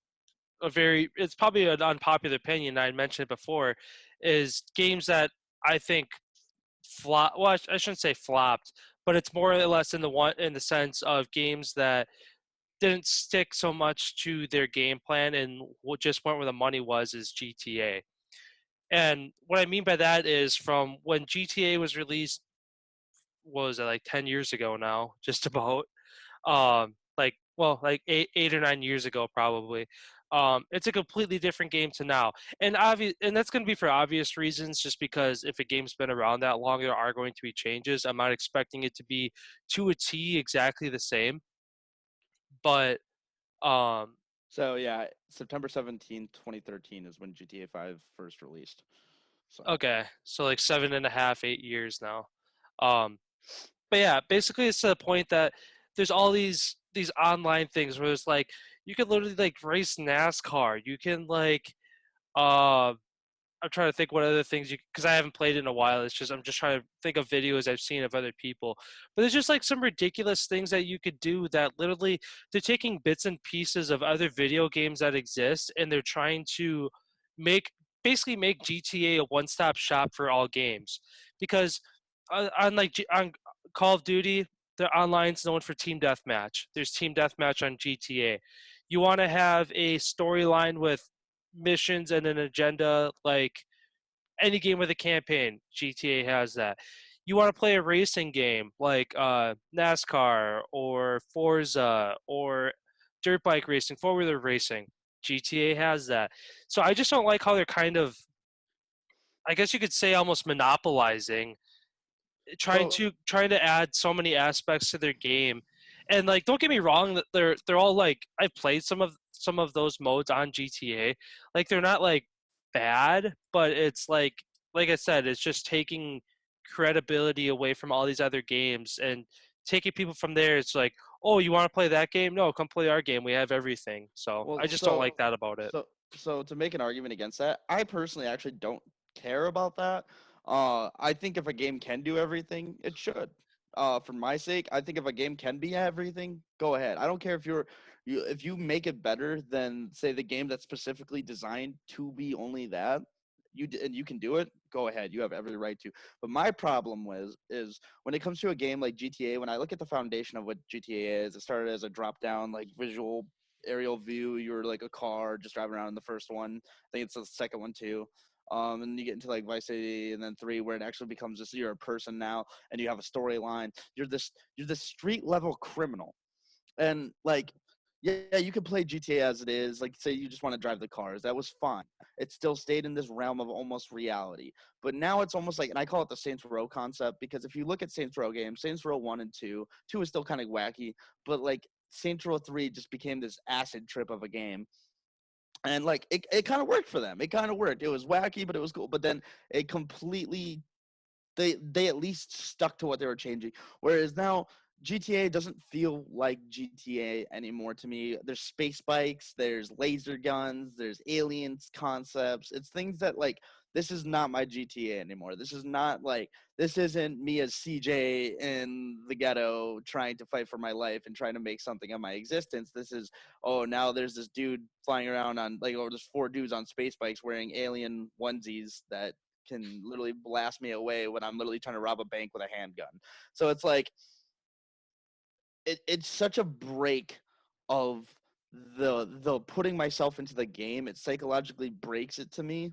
probably an unpopular opinion. I mentioned it before, is games that I think flop. Well, I shouldn't say flopped, but it's more or less in the sense of games that didn't stick so much to their game plan and just went where the money was. Is GTA. And what I mean by that is from when GTA was released, what was it, like 10 years ago now, just about. Like 8 or 9 years ago, probably. It's a completely different game to now. And that's going to be for obvious reasons, just because if a game's been around that long, there are going to be changes. I'm not expecting it to be to a T exactly the same. But, um, So yeah, September 17th, 2013 is when GTA 5 first released. So okay, so like 7.5, 8 years now. Um, but yeah, basically it's to the point that there's all these online things where it's like you can literally like race NASCAR. You can like I'm trying to think what other things because I haven't played it in a while. It's just I'm just trying to think of videos I've seen of other people. But there's just like some ridiculous things that you could do that literally they're taking bits and pieces of other video games that exist and they're trying to make basically make GTA a one-stop shop for all games. Because on Call of Duty, the online's known for team deathmatch. There's team deathmatch on GTA. You want to have a storyline with missions and an agenda like any game with a campaign. GTA has that. You want to play a racing game like NASCAR or Forza or dirt bike racing, four-wheeler racing. GTA has that. So I just don't like how they're kind of, I guess you could say, almost monopolizing, So trying to add so many aspects to their game. And like, don't get me wrong, that they're all like, I've played some of those modes on GTA. Like, they're not like bad, but it's like I said, it's just taking credibility away from all these other games and taking people from there. It's like, oh, you want to play that game? No, come play our game. We have everything. So well, I just don't so like that about it. so to make an argument against that, I personally actually don't care about that. I think if a game can do everything, it should. For my sake, I think if a game can be everything, go ahead. I don't care if if you make it better than say the game that's specifically designed to be only that. And you can do it. Go ahead. You have every right to. But my problem is when it comes to a game like GTA. When I look at the foundation of what GTA is, it started as a drop down like visual aerial view. You're like a car just driving around in the first one. I think it's the second one too. And you get into like Vice City and then 3 where it actually becomes just you're a person now and you have a storyline. You're this street level criminal. And like yeah, you could play GTA as it is. Like say you just want to drive the cars. That was fine. It still stayed in this realm of almost reality. But now it's almost like and I call it the Saints Row concept because if you look at Saints Row games, Saints Row 1 and 2 is still kind of wacky, but like Saints Row 3 just became this acid trip of a game. And like it kind of worked for them. It kind of worked. It was wacky, but it was cool. But then it completely they at least stuck to what they were changing. Whereas now GTA doesn't feel like GTA anymore to me. There's space bikes, there's laser guns, there's aliens concepts. It's things that like this is not my GTA anymore. This is not like this isn't me as CJ in the ghetto trying to fight for my life and trying to make something of my existence. This is now there's this dude flying around on like there's 4 dudes on space bikes wearing alien onesies that can literally blast me away when I'm literally trying to rob a bank with a handgun. So it's like it's such a break of the putting myself into the game. It psychologically breaks it to me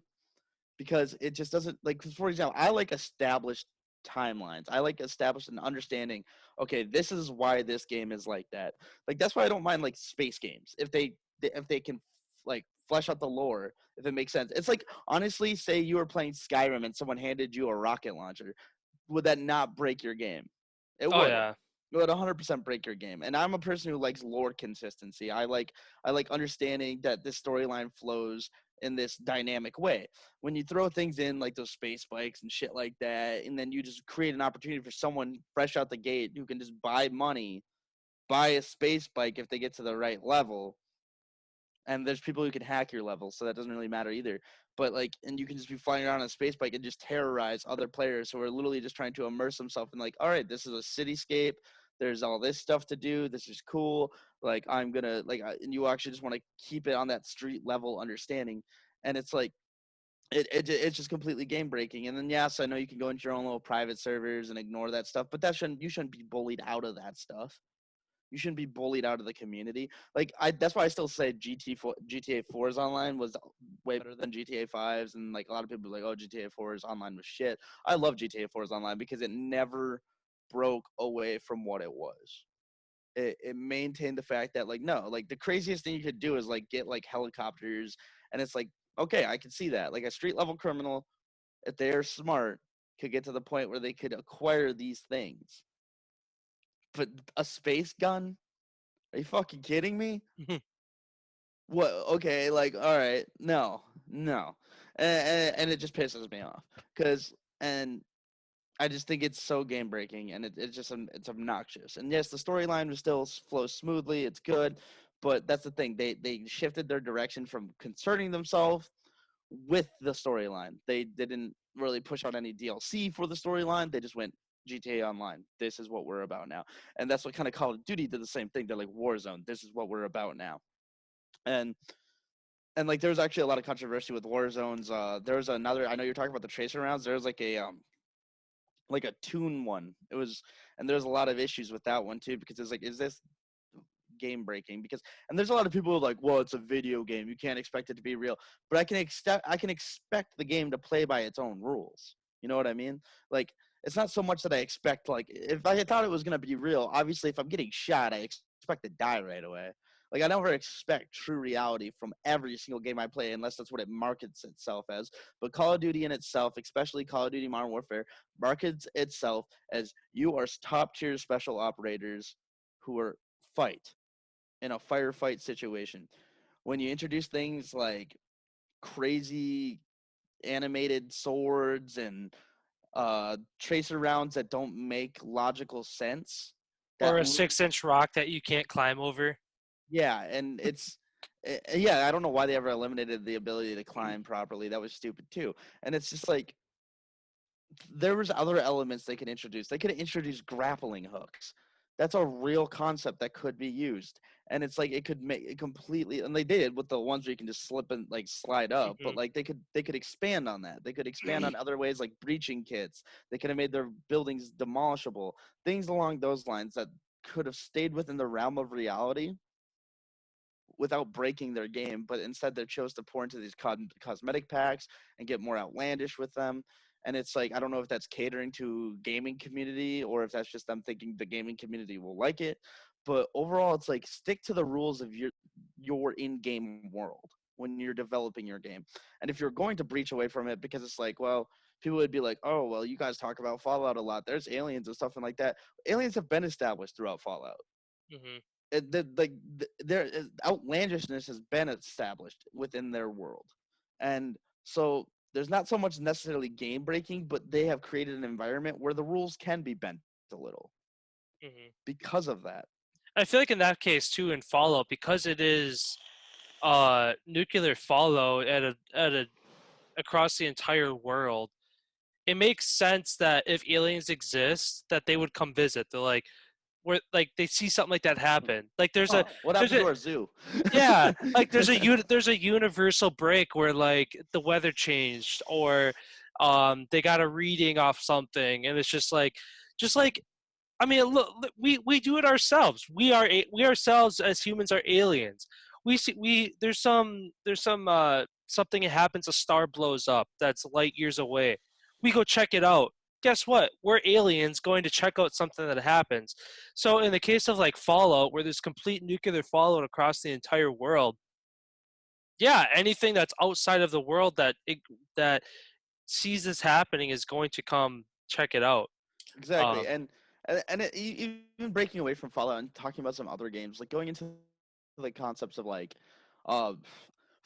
because it just doesn't like. 'Cause for example, I like established timelines. I like established an understanding. Okay, this is why this game is like that. Like that's why I don't mind like space games if they can like flesh out the lore if it makes sense. It's like honestly, say you were playing Skyrim and someone handed you a rocket launcher, would that not break your game? It Oh would. yeah. It would 100% break your game. And I'm a person who likes lore consistency. I like understanding that this storyline flows in this dynamic way. When you throw things in like those space bikes and shit like that, and then you just create an opportunity for someone fresh out the gate who can just buy a space bike if they get to the right level, and there's people who can hack your level, so that doesn't really matter either. But like, and you can just be flying around on a space bike and just terrorize other players who are literally just trying to immerse themselves in like, all right, this is a cityscape. There's all this stuff to do. This is cool. Like I'm gonna like, and you actually just want to keep it on that street level understanding, and it's like. It's just completely game breaking. And then yes, I know you can go into your own little private servers and ignore that stuff, but you shouldn't be bullied out of that stuff. You shouldn't be bullied out of the community. Like that's why I still say GTA 4's online was way better than GTA 5's, and like a lot of people are like, oh, GTA 4's online was shit. I love GTA 4's online because it never broke away from what it was. It maintained the fact that like no, like the craziest thing you could do is like get like helicopters, and it's like okay, I can see that like a street level criminal, if they're smart, could get to the point where they could acquire these things. But a space gun? Are you fucking kidding me? What? Okay, like, all right, no, and it just pisses me off and I just think it's so game breaking, and it's just it's obnoxious. And yes, the storyline still flows smoothly, it's good, but that's the thing. They shifted their direction from concerning themselves with the storyline. They didn't really push out any DLC for the storyline. They just went GTA Online. This is what we're about now. And that's what kind of Call of Duty did the same thing. They're like Warzone. This is what we're about now. And like there's actually a lot of controversy with Warzones. There's another. I know you're talking about the tracer rounds. There's like a tune one. It was, and there's a lot of issues with that one too because it's like, is this game breaking? Because and there's a lot of people who are like, well, it's a video game. You can't expect it to be real. But I can expect the game to play by its own rules. You know what I mean? Like it's not so much that I expect like if I thought it was gonna be real. Obviously, if I'm getting shot, I expect to die right away. Like I never expect true reality from every single game I play unless that's what it markets itself as. But Call of Duty in itself, especially Call of Duty Modern Warfare, markets itself as you are top tier special operators who are fight in a firefight situation. When you introduce things like crazy animated swords and tracer rounds that don't make logical sense, Or that a 6-inch rock that you can't climb over. yeah, and it's yeah, I don't know why they ever eliminated the ability to climb properly. That was stupid too. And it's just like there was other elements they could introduce. They could introduce grappling hooks. That's a real concept that could be used. And it's like it could make it completely and they did with the ones where you can just slip and like slide up, but Hmm. like they could expand on that. They could expand on other ways like breaching kits. They could have made their buildings demolishable. Things along those lines that could have stayed within the realm of reality without breaking their game, but instead they chose to pour into these cosmetic packs and get more outlandish with them. And it's like I don't know if that's catering to gaming community or if that's just them thinking the gaming community will like it. But overall, it's like stick to the rules of your in-game world when you're developing your game. And if you're going to breach away from it because it's like, well, people would be like, oh, well, you guys talk about Fallout a lot. There's aliens and stuff and like that. Aliens have been established throughout Fallout. Hmm. Their outlandishness has been established within their world, and so there's not so much necessarily game breaking, but they have created an environment where the rules can be bent a little Hmm. because of that. I feel like in that case too, in Fallout, because it is nuclear fallout at a across the entire world, it makes sense that if aliens exist, that they would come visit. They're like, where like they see something like that happen. Like Huh? What there's happened to a our zoo? yeah, like there's a universal break where like the weather changed or they got a reading off something and it's just like I mean, look, we do it ourselves. We ourselves as humans are aliens. We see there's something that happens. A star blows up that's light years away. We go check it out. Guess what? We're aliens going to check out something that happens. So in the case of like Fallout, where there's complete nuclear fallout across the entire world, yeah, anything that's outside of the world that sees this happening is going to come check it out. Exactly, Um, even breaking away from Fallout and talking about some other games, like going into the concepts of like, uh,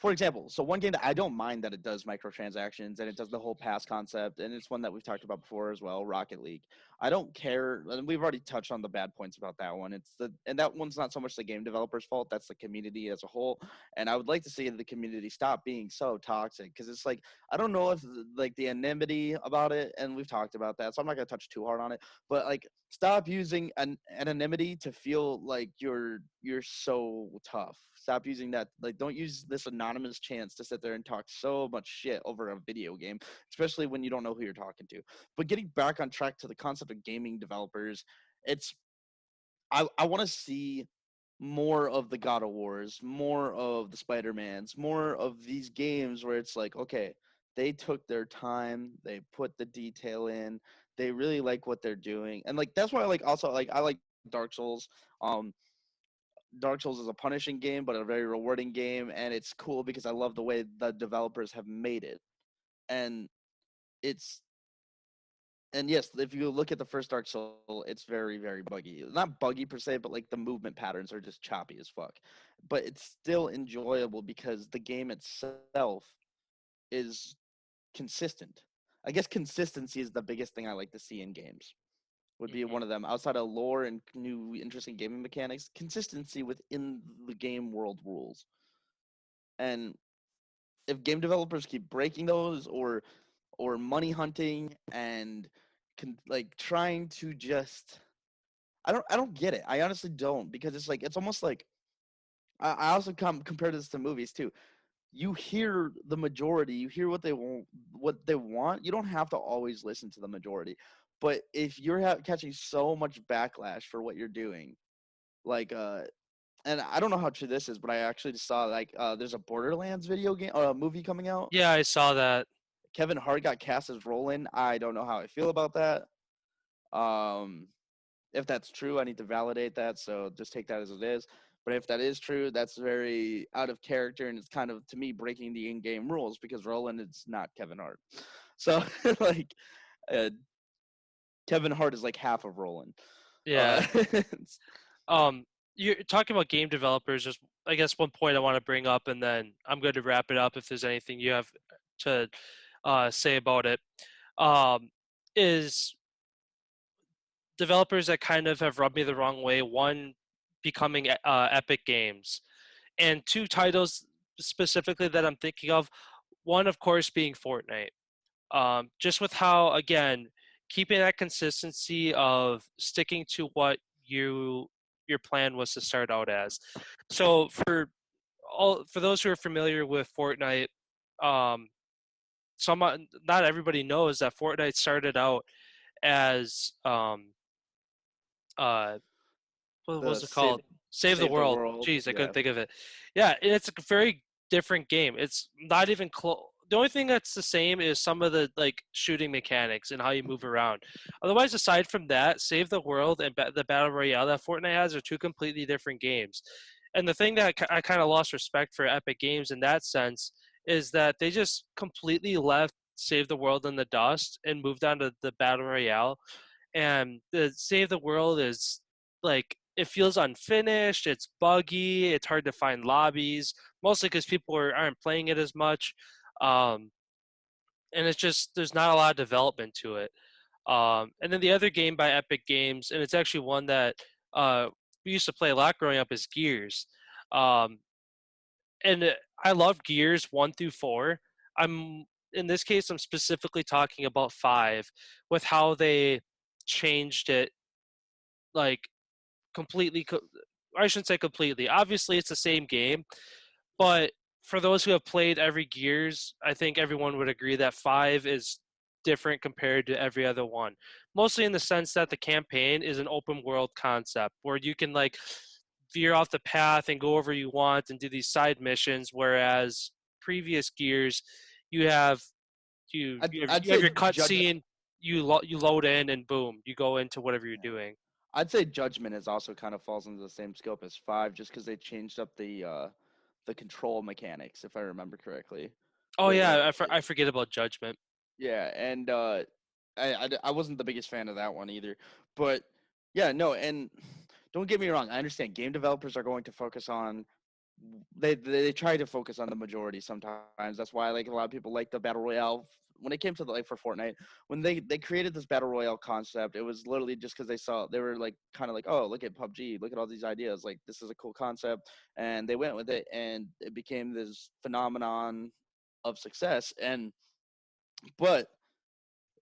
for example, so one game that I don't mind that it does microtransactions and it does the whole pass concept, and it's one that we've talked about before as well, Rocket League. I don't care, and we've already touched on the bad points about that one. And that one's not so much the game developer's fault; that's the community as a whole. And I would like to see the community stop being so toxic because it's like I don't know if like the anonymity about it, and we've talked about that, so I'm not gonna touch too hard on it. But like, stop using an anonymity to feel like you're so tough. Stop using that. Like, don't use this anonymous chance to sit there and talk so much shit over a video game, especially when you don't know who you're talking to. But getting back on track to the concept of gaming developers, it's I want to see more of the God of Wars, more of the Spider-Mans, more of these games where it's like, okay, they took their time, they put the detail in, they really like what they're doing. And like that's why I like Dark Souls. Um Dark Souls is a punishing game, but a very rewarding game, and it's cool because I love the way the developers have made it. And it's and yes, if you look at the first Dark Soul, it's very, very buggy. Not buggy per se, but like the movement patterns are just choppy as fuck. But it's still enjoyable because the game itself is consistent. I guess consistency is the biggest thing I like to see in games. Would be mhm. one of them. Outside of lore and new interesting gaming mechanics, consistency within the game world rules. And if game developers keep breaking those or money hunting and like trying to just I don't get it. I honestly don't because it's like it's almost like I also compare this to movies too. You hear the majority, you hear what they want. You don't have to always listen to the majority. But if you're catching so much backlash for what you're doing, like and I don't know how true this is, but I actually just saw like there's a Borderlands video game movie coming out. Yeah, I saw that. Kevin Hart got cast as Roland. I don't know how I feel about that. Um if that's true, I need to validate that. So just take that as it is. But if that is true, that's very out of character, and it's kind of to me breaking the in-game rules because Roland is not Kevin Hart. So like, uh, Kevin Hart is like half of Roland. Yeah. It's- You're talking about game developers. Just I guess one point I want to bring up, and then I'm going to wrap it up. If there's anything you have to say about it, um, is developers that kind of have rubbed me the wrong way. One, becoming Epic Games, and two titles specifically that I'm thinking of. One, of course, being Fortnite. Just with how, again, keeping that consistency of sticking to what your plan was to start out as. So for those who are familiar with Fortnite, um, not everybody knows that Fortnite started out as uh, what the was it called? Save the save the World. world. Jeez, I Yeah. couldn't think of it. Yeah, and it's a very different game. It's not even close. The only thing that's the same is some of the like shooting mechanics and how you move around. Otherwise, aside from that, Save the World and the Battle Royale that Fortnite has are two completely different games. And the thing that I kind of lost respect for Epic Games in that sense is that they just completely left Save the World in the dust and moved on to the Battle Royale. And the Save the World is like it feels unfinished, it's buggy, it's hard to find lobbies, mostly because people aren't playing it as much. Um, and it's just there's not a lot of development to it. And then the other game by Epic Games, and it's actually one that we used to play a lot growing up, is Gears. Um, and I love Gears 1 through 4. I'm in this case I'm specifically talking about 5 with how they changed it like completely. I shouldn't say completely. Obviously, it's the same game, but for those who have played every Gears, I think everyone would agree that 5 is different compared to every other one. Mostly in the sense that the campaign is an open world concept where you can like veer off the path and go wherever you want and do these side missions, whereas previous Gears, you have I'd you have say your cutscene, you load in and boom, you go into whatever you're doing. I'd say Judgment is also kind of falls into the same scope as 5, just because they changed up the control mechanics, if I remember correctly. Oh With yeah, I forget about Judgment. yeah, and I wasn't the biggest fan of that one either, but yeah, no, and don't get me wrong, I understand game developers are going to focus on they try to focus on the majority sometimes. That's why like a lot of people like the battle royale. When it came to like for Fortnite, when they created this battle royale concept, it was literally just because they were like kind of like, oh, look at PUBG, look at all these ideas, like this is a cool concept, and they went with it, and it became this phenomenon of success. And but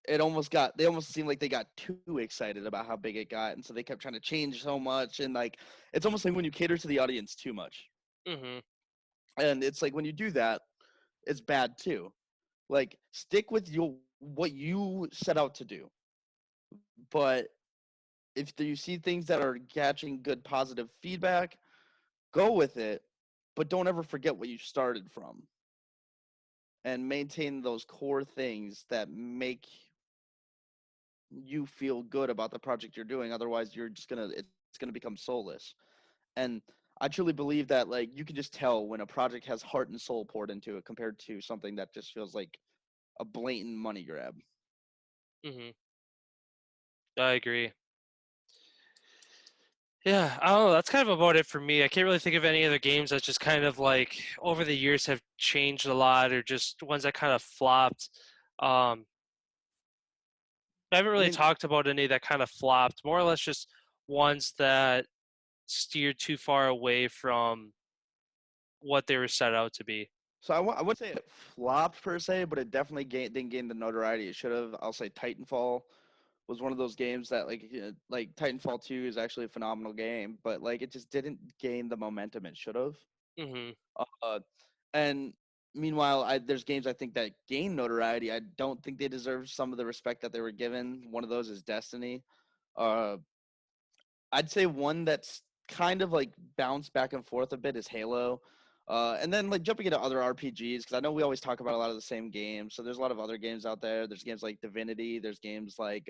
they almost seemed like they got too excited about how big it got, and so they kept trying to change so much, and like it's almost like when you cater to the audience too much, Mhm. and it's like when you do that, it's bad too. Like stick with what you set out to do. But if you see things that are catching good positive feedback, go with it, but don't ever forget what you started from and maintain those core things that make you feel good about the project you're doing. Otherwise, it's gonna become soulless. And I truly believe that like you can just tell when a project has heart and soul poured into it compared to something that just feels like a blatant money grab. Mhm. I agree. Yeah, I don't know. That's kind of about it for me. I can't really think of any other games that just kind of like over the years have changed a lot, or just ones that kind of flopped. Um, I haven't I really mean, talked about any that kind of flopped. More or less, just ones that steered too far away from what they were set out to be. So I wouldn't say it flopped per se, but it definitely didn't gain the notoriety it should have. I'll say Titanfall was one of those games that like Titanfall 2 is actually a phenomenal game, but like it just didn't gain the momentum it should have. Hmm. Uh, and meanwhile, there's games I think that gain notoriety. I don't think they deserve some of the respect that they were given. One of those is Destiny. Uh, I'd say one that's kind of like bounced back and forth a bit is Halo. And then like jumping into other RPGs, because I know we always talk about a lot of the same games. So there's a lot of other games out there. There's games like Divinity. There's games like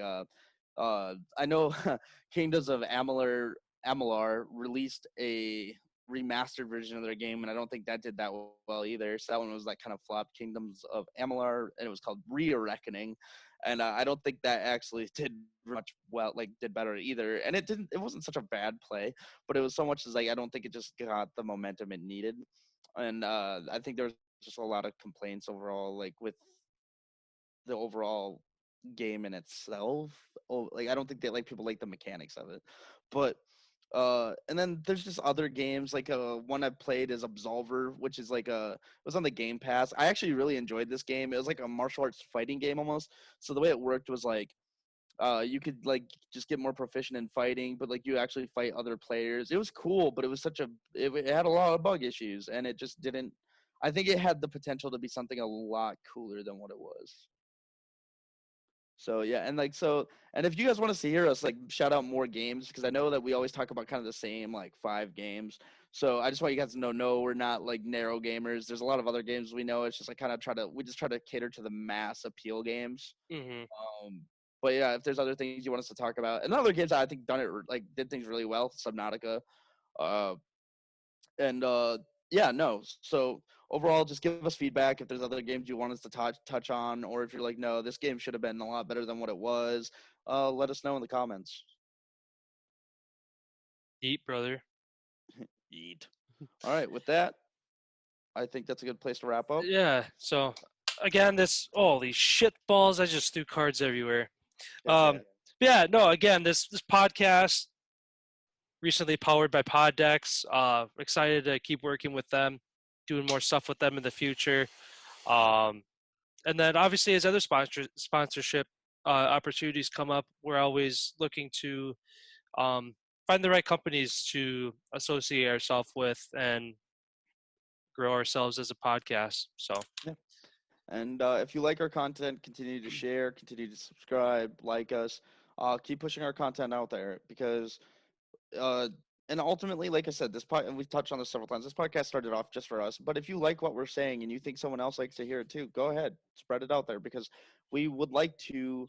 I know Kingdoms of Amalur released a remastered version of their game, and I don't think that did that well either. So that one was like kind of flopped. Kingdoms of Amalur, and it was called Re-Reckoning, and I don't think that actually did much well, like did better either. And it wasn't such a bad play, but it was so much as like I don't think it just got the momentum it needed. And I think there was just a lot of complaints overall, like with the overall game in itself. Oh, like I don't think that like people like the mechanics of it, but and then there's just other games like one I played is Absolver, which is like it was on the Game Pass. I actually really enjoyed this game. It was like a martial arts fighting game almost. So the way it worked was like you could like just get more proficient in fighting, but like you actually fight other players. It was cool, but it was it had a lot of bug issues, and it just didn't. I think it had the potential to be something a lot cooler than what it was. So yeah, and like so, and if you guys want to see hear us like shout out more games, because I know that we always talk about kind of the same like 5 games. So I just want you guys to know, no, we're not like narrow gamers. There's a lot of other games we know. It's just like kind of we just try to cater to the mass appeal games. Hmm. Um, but yeah, if there's other things you want us to talk about, and other games that I think did things really well, Subnautica, uh, and yeah, no. So overall, just give us feedback if there's other games you want us to touch on, or if you're like, no, this game should have been a lot better than what it was. Let us know in the comments. Deep, brother. Eat. All right, with that, I think that's a good place to wrap up. Yeah. So again, this holy shit balls! I just threw cards everywhere. Yeah. Yeah. No. Again, this podcast recently powered by Poddex. Excited to keep working with them, doing more stuff with them in the future. Um, and then obviously as other sponsorship opportunities come up, we're always looking to um, find the right companies to associate ourselves with and grow ourselves as a podcast. So Yeah. And if you like our content, continue to share, continue to subscribe, like us. Keep pushing our content out there because uh and ultimately, like I said, and we've touched on this several times, this podcast started off just for us, but if you like what we're saying and you think someone else likes to hear it too, go ahead, spread it out there, because we would like to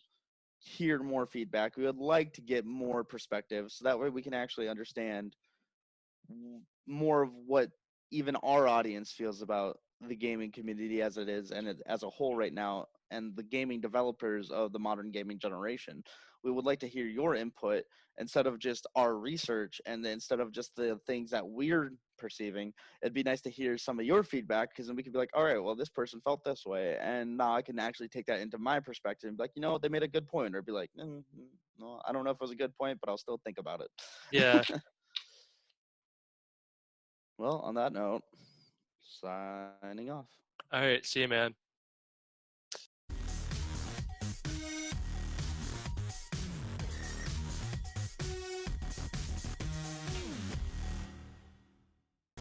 hear more feedback. We would like to get more perspectives so that way we can actually understand more of what even our audience feels about the gaming community as it is and as a whole right now, and the gaming developers of the modern gaming generation. We would like to hear your input instead of just our research, and then instead of just the things that we're perceiving. It'd be nice to hear some of your feedback, because then we could be like, all right, well, this person felt this way, and now I can actually take that into my perspective and be like, they made a good point, or be like, no, I don't know if it was a good point, but I'll still think about yeah. it. Well, on that note, signing off. All right. See you, man.